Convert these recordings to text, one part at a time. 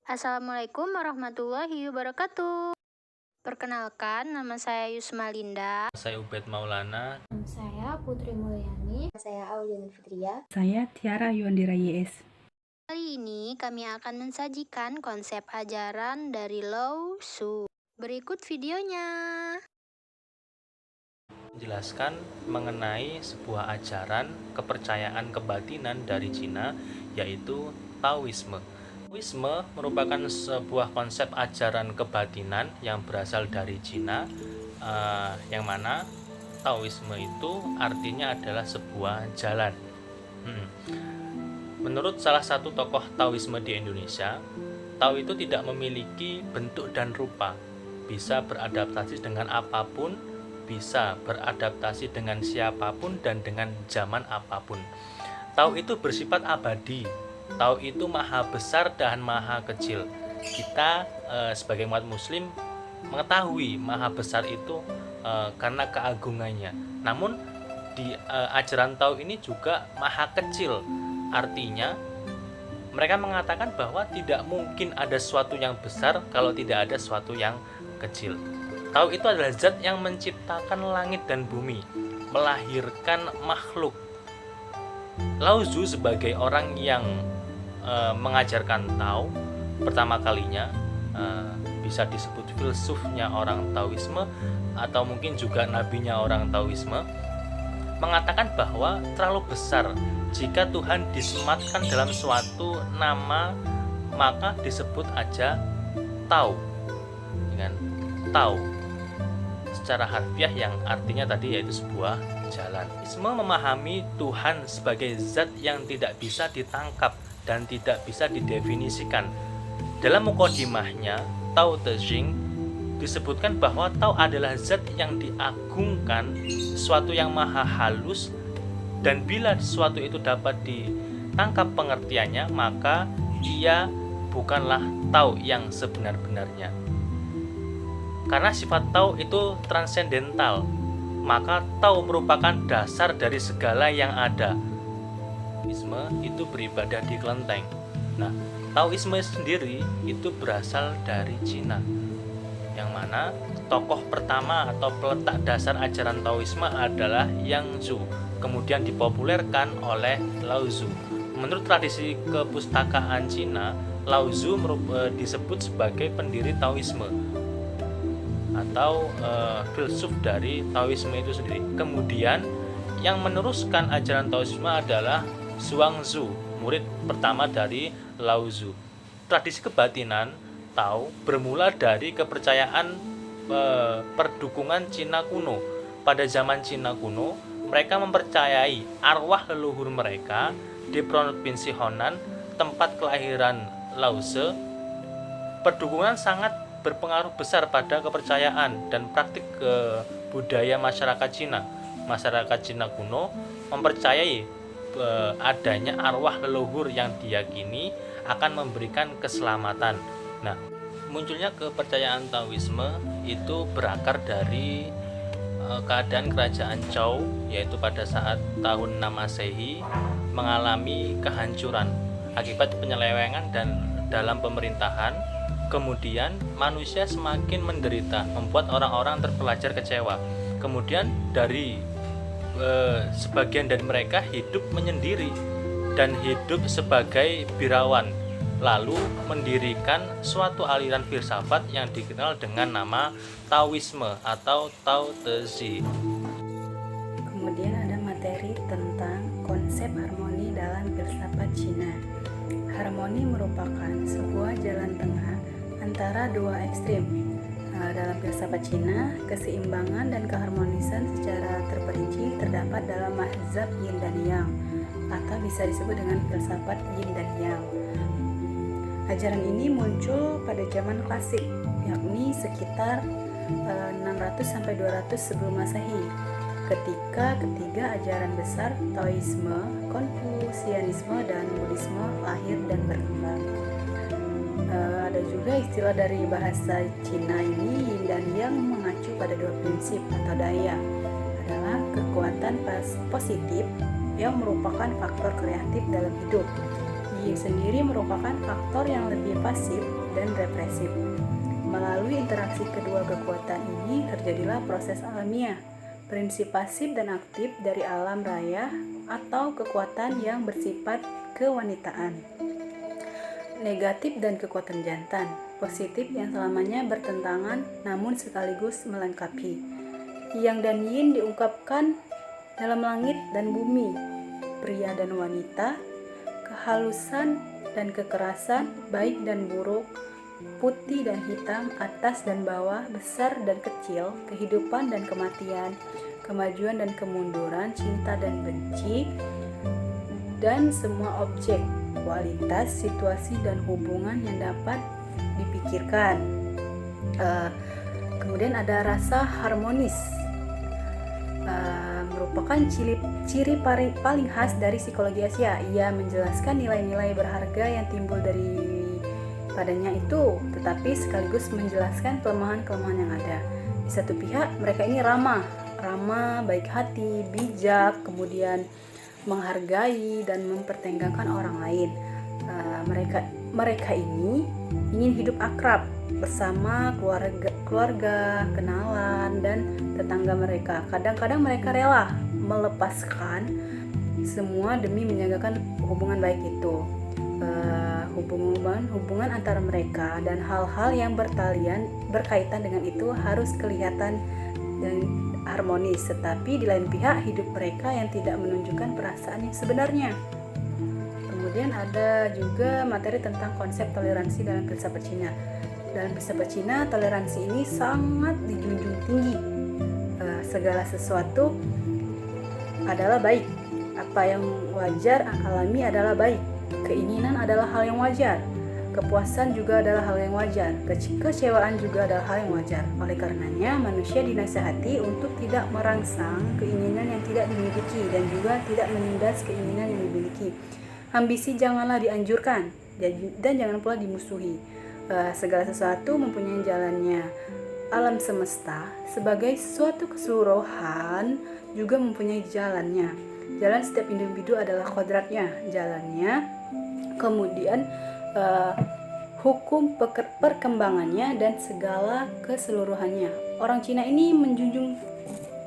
Assalamualaikum warahmatullahi wabarakatuh. Perkenalkan, nama saya Yusma Linda. Saya Ubed Maulana. Saya Putri Mulyani. Saya Auliana Fitria. Saya Tiara Yuandira YS. Kali ini kami akan mensajikan konsep ajaran dari Lao Tzu. Berikut videonya. Menjelaskan mengenai sebuah ajaran kepercayaan kebatinan dari Cina, yaitu Taoisme. Taoisme merupakan sebuah konsep ajaran kebatinan yang berasal dari Cina, yang mana Taoisme itu artinya adalah sebuah jalan. Menurut salah satu tokoh Taoisme di Indonesia, Tao itu tidak memiliki bentuk dan rupa, bisa beradaptasi dengan apapun, bisa beradaptasi dengan siapapun dan dengan zaman apapun. Tao itu bersifat abadi. Tao itu maha besar dan maha kecil. Kita sebagai umat muslim mengetahui maha besar itu karena keagungannya. Namun di ajaran Tao ini juga maha kecil. Artinya mereka mengatakan bahwa tidak mungkin ada sesuatu yang besar kalau tidak ada sesuatu yang kecil. Tao itu adalah zat yang menciptakan langit dan bumi, melahirkan makhluk. Lao Tzu sebagai orang yang mengajarkan Tao pertama kalinya, bisa disebut filsufnya orang Taoisme atau mungkin juga nabinya orang Taoisme, mengatakan bahwa terlalu besar jika Tuhan disematkan dalam suatu nama, maka disebut aja Tao dengan Tao secara harfiah yang artinya tadi yaitu sebuah jalan. Taoisme memahami Tuhan sebagai zat yang tidak bisa ditangkap dan tidak bisa didefinisikan. Dalam mukodimahnya Tao Te Ching disebutkan bahwa Tao adalah zat yang diagungkan, sesuatu yang maha halus, dan bila sesuatu itu dapat ditangkap pengertiannya, maka ia bukanlah Tao yang sebenar-benarnya. Karena sifat Tao itu transendental, maka Tao merupakan dasar dari segala yang ada. Taoisme itu beribadah di kelenteng. Nah, Taoisme sendiri itu berasal dari Cina, yang mana tokoh pertama atau peletak dasar ajaran Taoisme adalah Yang Zhu, kemudian dipopulerkan oleh Lao Tzu. Menurut tradisi kepustakaan Cina, Lao Tzu disebut sebagai pendiri Taoisme atau filsuf dari Taoisme itu sendiri. Kemudian yang meneruskan ajaran Taoisme adalah Zhuangzi, murid pertama dari Lao Tzu. Tradisi kebatinan Tao bermula dari kepercayaan perdukungan Cina kuno. Pada zaman Cina kuno, mereka mempercayai arwah leluhur mereka di provinsi Honan, tempat kelahiran Lao Tzu. Perdukungan sangat berpengaruh besar pada kepercayaan dan praktik budaya masyarakat Cina. Masyarakat Cina kuno mempercayai adanya arwah leluhur yang diyakini akan memberikan keselamatan. Nah, munculnya kepercayaan Taoisme itu berakar dari keadaan kerajaan Zhou, yaitu pada saat tahun 6 Masehi mengalami kehancuran akibat penyelewengan dan dalam pemerintahan. Kemudian manusia semakin menderita, membuat orang-orang terpelajar kecewa. Kemudian dari sebagian dari mereka hidup menyendiri dan hidup sebagai birawan, lalu mendirikan suatu aliran filsafat yang dikenal dengan nama Taoisme atau Tao Te Ching. Kemudian ada materi tentang konsep harmoni dalam filsafat Cina. Harmoni merupakan sebuah jalan tengah antara dua ekstrim. Dalam filsafat Cina, keseimbangan dan keharmonisan secara terperinci terdapat dalam mazhab Yin dan Yang, atau bisa disebut dengan filsafat Yin dan Yang. Ajaran ini muncul pada zaman klasik, yakni sekitar 600-200 sebelum Masehi, ketika ketiga ajaran besar Taoisme, Konfusianisme, dan Buddhisme lahir dan berkembang. Ada juga istilah dari bahasa Cina ini, Yin dan Yang, mengacu pada dua prinsip atau daya, adalah kekuatan positif yang merupakan faktor kreatif dalam hidup. Dia sendiri merupakan faktor yang lebih pasif dan represif. Melalui interaksi kedua kekuatan ini terjadilah proses alamiah, prinsip pasif dan aktif dari alam raya atau kekuatan yang bersifat kewanitaan. Negatif dan kekuatan jantan, positif yang selamanya bertentangan namun sekaligus melengkapi. Yang dan yin diungkapkan dalam langit dan bumi, pria dan wanita, kehalusan dan kekerasan, baik dan buruk, putih dan hitam, atas dan bawah, besar dan kecil, kehidupan dan kematian, kemajuan dan kemunduran, cinta dan benci, dan semua objek, kualitas, situasi, dan hubungan yang dapat dipikirkan. Kemudian ada rasa harmonis, merupakan ciri paling khas dari psikologi Asia. Ia menjelaskan nilai-nilai berharga yang timbul dari padanya itu, tetapi sekaligus menjelaskan kelemahan-kelemahan yang ada. Di satu pihak, mereka ini ramah, baik hati, bijak, kemudian menghargai dan mempertimbangkan orang lain. Mereka ini ingin hidup akrab bersama keluarga, kenalan, dan tetangga mereka. Kadang-kadang mereka rela melepaskan semua demi menjagakan hubungan baik itu. Hubungan antara mereka dan hal-hal yang berkaitan dengan itu harus kelihatan dan harmonis, tetapi di lain pihak hidup mereka yang tidak menunjukkan perasaan yang sebenarnya. Kemudian ada juga materi tentang konsep toleransi dalam filsafat Cina. Dalam filsafat Cina, toleransi ini sangat dijunjung tinggi. Segala sesuatu adalah baik. Apa yang wajar alami adalah baik. Keinginan adalah hal yang wajar. Kepuasan juga adalah hal yang wajar. Kekecewaan juga adalah hal yang wajar. Oleh karenanya, manusia dinasihati untuk tidak merangsang keinginan yang tidak dimiliki dan juga tidak menindas keinginan yang dimiliki. Ambisi janganlah dianjurkan dan jangan pula dimusuhi. Segala sesuatu mempunyai jalannya. Alam semesta sebagai suatu keseluruhan juga mempunyai jalannya. Jalan setiap individu adalah kodratnya, jalannya. Kemudian hukum perkembangannya dan segala keseluruhannya. Orang Cina ini menjunjung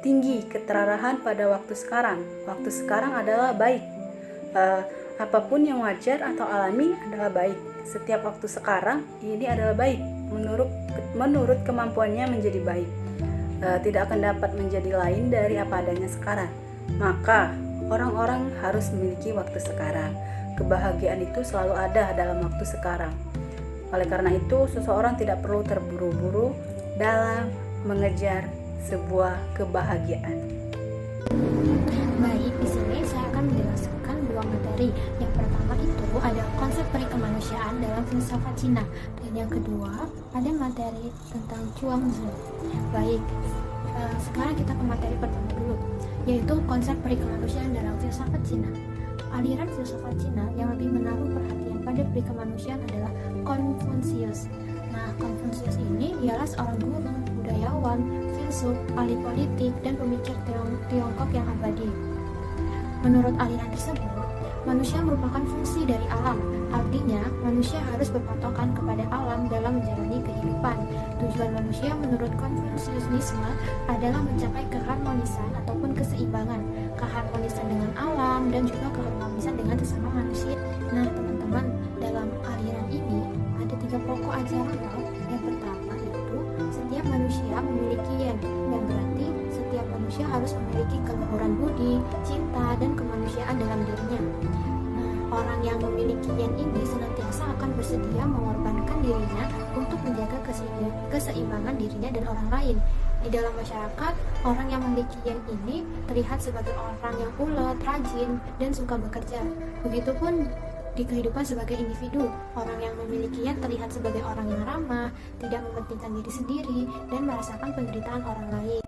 tinggi keterarahan pada waktu sekarang. Waktu sekarang adalah baik. Apapun yang wajar atau alami adalah baik. Setiap waktu sekarang ini adalah baik. Menurut kemampuannya menjadi baik. Tidak akan dapat menjadi lain dari apa adanya sekarang. Maka orang-orang harus memiliki waktu sekarang. Kebahagiaan itu selalu ada dalam waktu sekarang. Oleh karena itu, seseorang tidak perlu terburu-buru dalam mengejar sebuah kebahagiaan. Baik, di sini saya akan menjelaskan dua materi. Yang pertama itu ada konsep perikemanusiaan dalam filsafat Cina, dan yang kedua ada materi tentang Chuangzi. Baik, sekarang kita ke materi pertama dulu, yaitu konsep perikemanusiaan dalam filsafat Cina. Aliran filsafat Cina yang lebih menaruh perhatian pada perikemanusiaan adalah Konfusius. Nah, Konfusius ini ialah seorang guru, budayawan, filsuf, ahli politik, dan pemikir Tiongkok yang abadi. Menurut aliran tersebut, manusia merupakan fungsi dari alam. Artinya, manusia harus berpatokan kepada alam dalam menjalani kehidupan. Tujuan manusia menurut Konfusianisme adalah mencapai keharmonisan ataupun keseimbangan, keharmonisan dengan alam dan juga keharmonisan dengan sesama manusia. Nah, teman-teman, dalam aliran ini ada 3 pokok ajaran. Yang pertama itu setiap manusia memiliki yin, yang berarti setiap manusia harus memiliki keluhuran budi, cinta, dan kemanusiaan dalam dirinya. Nah, orang yang memiliki yin ini senantiasa akan bersedia mengorbankan dirinya untuk menjaga keseimbangan dirinya dan orang lain. Di dalam masyarakat, orang yang memiliki yin ini terlihat sebagai orang yang ulet, rajin, dan suka bekerja. Begitupun di kehidupan sebagai individu, orang yang memiliki yin terlihat sebagai orang yang ramah, tidak mementingkan diri sendiri, dan merasakan penderitaan orang lain.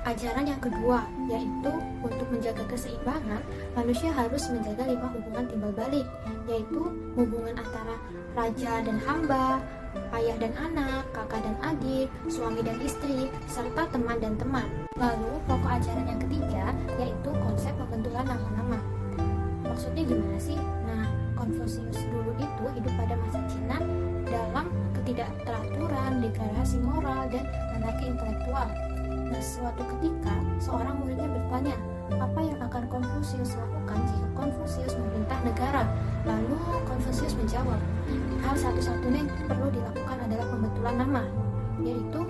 Ajaran yang kedua, yaitu untuk menjaga keseimbangan, manusia harus menjaga 5 hubungan timbal balik, yaitu hubungan antara raja dan hamba, ayah dan anak, kakak dan adik, suami dan istri, serta teman dan teman. Lalu, pokok ajaran yang ketiga, yaitu konsep pembentukan nama-nama. Maksudnya gimana sih? Nah, Konfusius dulu itu hidup pada masa Cina dalam ketidakteraturan, degradasi moral, dan anarki intelektual. Nah, suatu ketika seorang muridnya bertanya, apa yang akan Konfusius lakukan jika Konfusius memerintah negara? Lalu Konfusius menjawab, hal satu-satunya yang perlu dilakukan adalah pembetulan nama, yaitu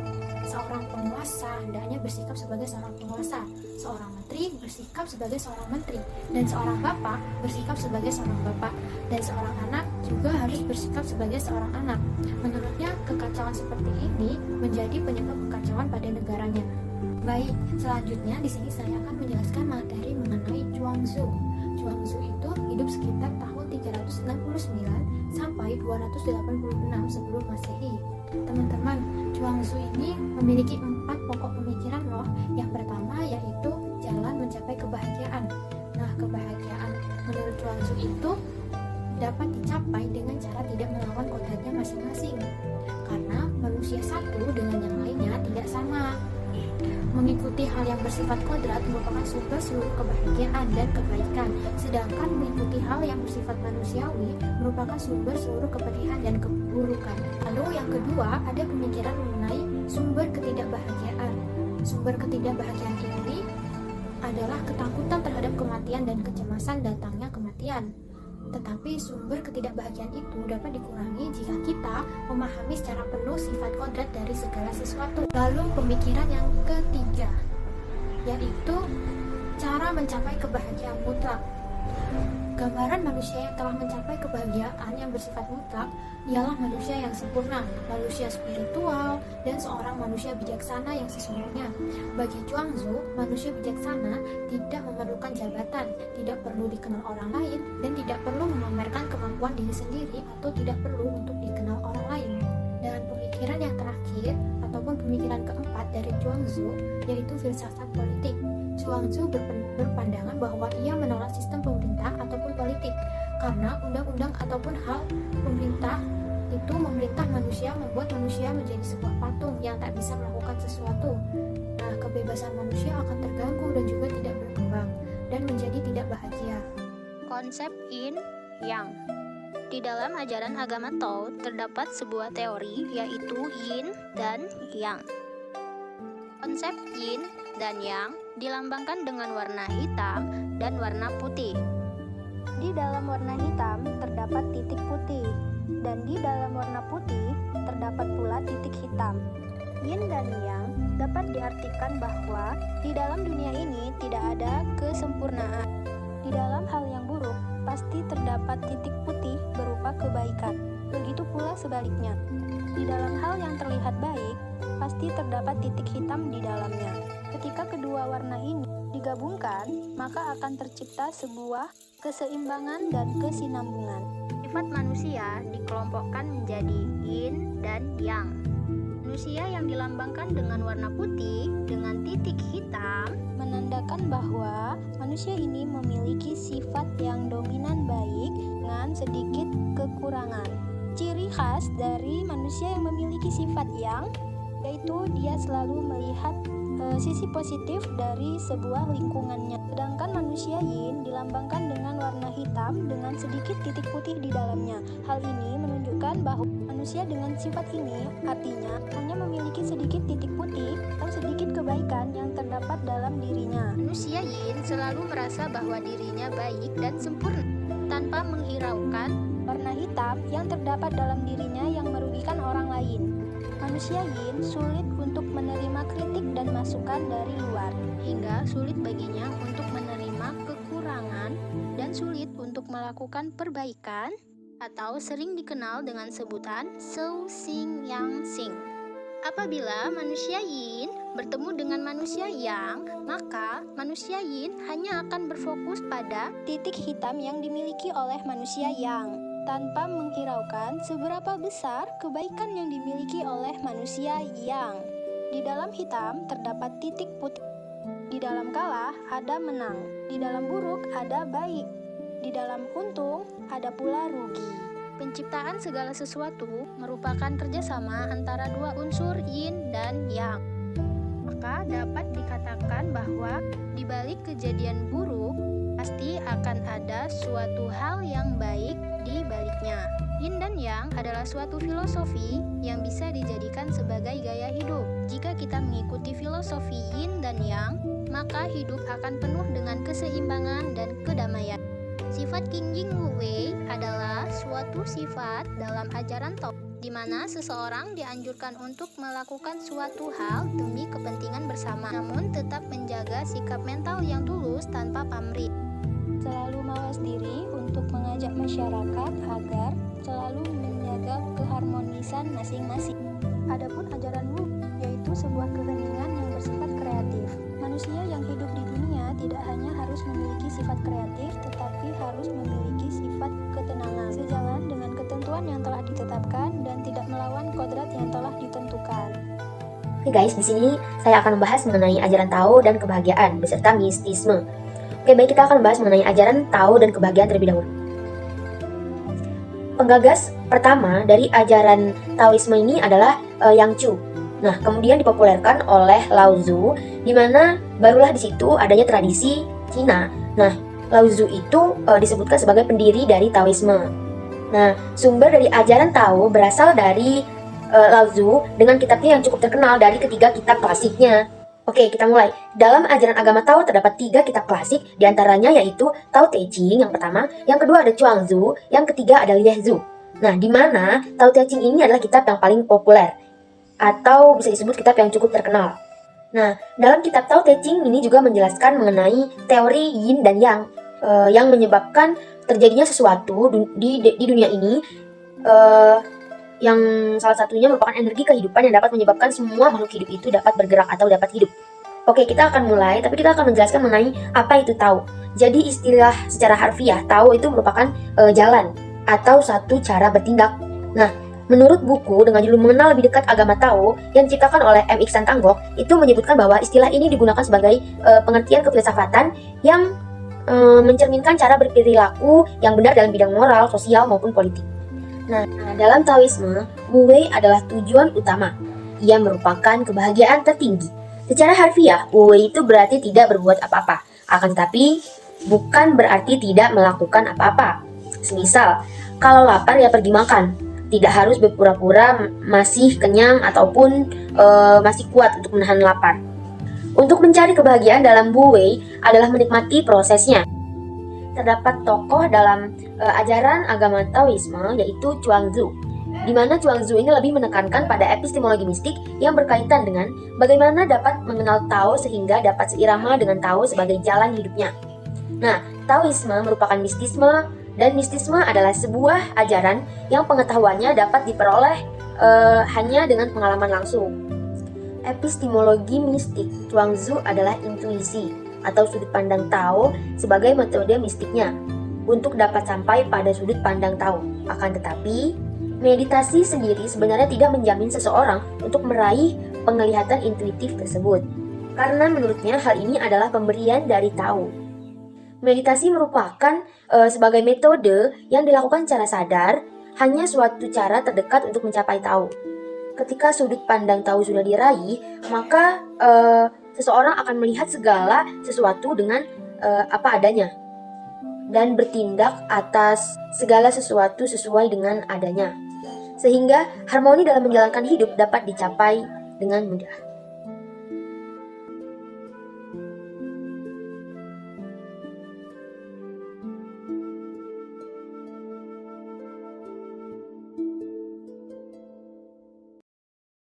seorang penguasa hendaknya bersikap sebagai seorang penguasa, seorang menteri bersikap sebagai seorang menteri, dan seorang bapak bersikap sebagai seorang bapak, dan seorang anak juga harus bersikap sebagai seorang anak. Menurutnya, kekacauan seperti ini menjadi penyebab kekacauan pada negaranya. Baik, selanjutnya di sini saya akan menjelaskan materi mengenai Chuangzi. Chuangzi itu hidup sekitar tahun 369 sampai 286 sebelum Masehi. Teman-teman, Chuangzi ini memiliki 4 pokok pemikiran loh. Yang pertama yaitu jalan mencapai kebahagiaan. Nah, kebahagiaan menurut Chuangzi itu dapat dicapai dengan cara tidak melawan kodratnya masing-masing. Karena manusia satu dengan yang lainnya tidak sama. Mengikuti hal yang bersifat kodrat merupakan sumber seluruh kebahagiaan dan kebaikan, sedangkan mengikuti hal yang bersifat manusiawi merupakan sumber seluruh kepedihan dan keburukan. Lalu yang kedua, ada pemikiran mengenai sumber ketidakbahagiaan. Sumber ketidakbahagiaan ini adalah ketakutan terhadap kematian dan kecemasan datangnya kematian. Tetapi sumber ketidakbahagiaan itu dapat dikurangi jika kita memahami secara penuh sifat kodrat dari segala sesuatu. Lalu pemikiran yang ketiga, yaitu cara mencapai kebahagiaan mutlak. Gambaran manusia yang telah mencapai kebahagiaan yang bersifat mutlak ialah manusia yang sempurna, manusia spiritual, dan seorang manusia bijaksana yang sesungguhnya. Bagi Chuangzi, manusia bijaksana tidak memerlukan jabatan, tidak perlu dikenal orang lain, dan tidak perlu memamerkan kemampuan diri sendiri atau tidak perlu untuk dikenal orang lain. Dan pemikiran yang terakhir, ataupun pemikiran keempat dari Chuangzi, yaitu filsafat politik. Chuangzi berpandangan bahwa ia menolak sistem pemerintah ataupun politik karena undang-undang ataupun hal pemerintah itu memerintah manusia, membuat manusia menjadi sebuah patung yang tak bisa melakukan sesuatu. Nah, kebebasan manusia akan terganggu dan juga tidak berkembang dan menjadi tidak bahagia. Konsep Yin Yang. Di dalam ajaran agama Tao terdapat sebuah teori yaitu Yin dan Yang. Konsep Yin dan Yang dilambangkan dengan warna hitam dan warna putih. Di dalam warna hitam terdapat titik putih, dan di dalam warna putih terdapat pula titik hitam. Yin dan Yang dapat diartikan bahwa di dalam dunia ini tidak ada kesempurnaan. Di dalam hal yang buruk pasti terdapat titik putih berupa kebaikan. Begitu pula sebaliknya. Di dalam hal yang terlihat baik, pasti terdapat titik hitam di dalamnya. Ketika kedua warna ini digabungkan, maka akan tercipta sebuah keseimbangan dan kesinambungan. Sifat manusia dikelompokkan menjadi Yin dan Yang. Manusia yang dilambangkan dengan warna putih dengan titik hitam menandakan bahwa manusia ini memiliki sifat yang dominan baik dengan sedikit kekurangan. Ciri khas dari manusia yang memiliki sifat Yang yaitu dia selalu melihat sisi positif dari sebuah lingkungannya. Sedangkan manusia Yin dilambangkan dengan warna hitam dengan sedikit titik putih di dalamnya. Hal ini menunjukkan bahwa manusia dengan sifat ini artinya hanya memiliki sedikit titik putih atau sedikit kebaikan yang terdapat dalam dirinya. Manusia Yin selalu merasa bahwa dirinya baik dan sempurna tanpa menghiraukan warna hitam yang terdapat dalam dirinya yang merugikan orang lain. Manusia Yin sulit untuk menerima kritik dan masukan dari luar, hingga sulit baginya untuk menerima kekurangan dan sulit untuk melakukan perbaikan, atau sering dikenal dengan sebutan Shou Xing Yang Xing. Apabila manusia Yin bertemu dengan manusia Yang, maka manusia Yin hanya akan berfokus pada titik hitam yang dimiliki oleh manusia Yang, tanpa menghiraukan seberapa besar kebaikan yang dimiliki oleh manusia Yang. Di dalam hitam terdapat titik putih. Di dalam kalah ada menang. Di dalam buruk ada baik. Di dalam untung ada pula rugi. Penciptaan segala sesuatu merupakan kerjasama antara dua unsur Yin dan Yang. Maka dapat dikatakan bahwa di balik kejadian buruk pasti akan ada suatu hal yang baik di baliknya. Yin dan Yang adalah suatu filosofi yang bisa dijadikan sebagai gaya hidup. Jika kita mengikuti filosofi Yin dan Yang, maka hidup akan penuh dengan keseimbangan dan kedamaian. Sifat Qingjing Wu Wei adalah suatu sifat dalam ajaran Tao, di mana seseorang dianjurkan untuk melakukan suatu hal demi kepentingan bersama, namun tetap menjaga sikap mental yang tulus tanpa pamrih. Selalu mawas diri untuk mengajak masyarakat agar selalu menjaga keharmonisan masing-masing. Adapun ajaran Wu yaitu sebuah keheningan yang bersifat kreatif. Manusia yang hidup di dunia tidak hanya harus memiliki sifat kreatif, tetapi harus memiliki sifat ketenangan, sejalan dengan ketentuan yang telah ditetapkan dan tidak melawan kodrat yang telah ditentukan. Oke guys, di sini saya akan membahas mengenai ajaran Tao dan kebahagiaan beserta mistisme. Oke, baik, kita akan membahas mengenai ajaran Tao dan kebahagiaan terlebih dahulu. Penggagas pertama dari ajaran Taoisme ini adalah Yang Chu. Nah, kemudian dipopulerkan oleh Lao Tzu, di mana barulah di situ adanya tradisi Cina. Nah, Lao Tzu itu disebutkan sebagai pendiri dari Taoisme. Nah, sumber dari ajaran Tao berasal dari Lao Tzu dengan kitabnya yang cukup terkenal dari ketiga kitab klasiknya. Oke, kita mulai. Dalam ajaran agama Tao terdapat 3 kitab klasik, diantaranya yaitu Tao Te Ching yang pertama, yang kedua ada Chuang Tzu, yang ketiga ada Lieh Tzu. Nah, di mana Tao Te Ching ini adalah kitab yang paling populer, atau bisa disebut kitab yang cukup terkenal. Nah, dalam kitab Tao Te Ching ini juga menjelaskan mengenai teori Yin dan Yang, yang menyebabkan terjadinya sesuatu di dunia ini, yang salah satunya merupakan energi kehidupan yang dapat menyebabkan semua makhluk hidup itu dapat bergerak atau dapat hidup. Oke, kita akan mulai, tapi kita akan menjelaskan mengenai apa itu Tao. Jadi istilah secara harfiah, Tao itu merupakan jalan atau satu cara bertindak. Nah, menurut buku dengan judul Mengenal Lebih Dekat Agama Tao yang diciptakan oleh M. Iksan Tanggok, itu menyebutkan bahwa istilah ini digunakan sebagai pengertian kefilsafatan yang mencerminkan cara berperilaku yang benar dalam bidang moral, sosial, maupun politik. Nah, dalam Taoisme, Wu Wei adalah tujuan utama. Ia merupakan kebahagiaan tertinggi. Secara harfiah, Wu Wei itu berarti tidak berbuat apa-apa. Akan tetapi, bukan berarti tidak melakukan apa-apa. Semisal, kalau lapar ya pergi makan. Tidak harus berpura-pura masih kenyang ataupun masih kuat untuk menahan lapar. Untuk mencari kebahagiaan dalam Wu Wei adalah menikmati prosesnya. Terdapat tokoh dalam ajaran agama Taoisme yaitu Chuang Tzu, di mana Chuang Tzu ini lebih menekankan pada epistemologi mistik yang berkaitan dengan bagaimana dapat mengenal Tao sehingga dapat seirama dengan Tao sebagai jalan hidupnya. Nah, Taoisme merupakan mistisme, dan mistisme adalah sebuah ajaran yang pengetahuannya dapat diperoleh hanya dengan pengalaman langsung. Epistemologi mistik Chuang Tzu adalah intuisi atau sudut pandang Tao sebagai metode mistiknya untuk dapat sampai pada sudut pandang Tao. Akan tetapi, meditasi sendiri sebenarnya tidak menjamin seseorang untuk meraih penglihatan intuitif tersebut, karena menurutnya hal ini adalah pemberian dari Tao. Meditasi merupakan sebagai metode yang dilakukan secara sadar, hanya suatu cara terdekat untuk mencapai Tao. Ketika sudut pandang Tao sudah diraih, maka seseorang akan melihat segala sesuatu dengan apa adanya dan bertindak atas segala sesuatu sesuai dengan adanya, sehingga harmoni dalam menjalankan hidup dapat dicapai dengan mudah.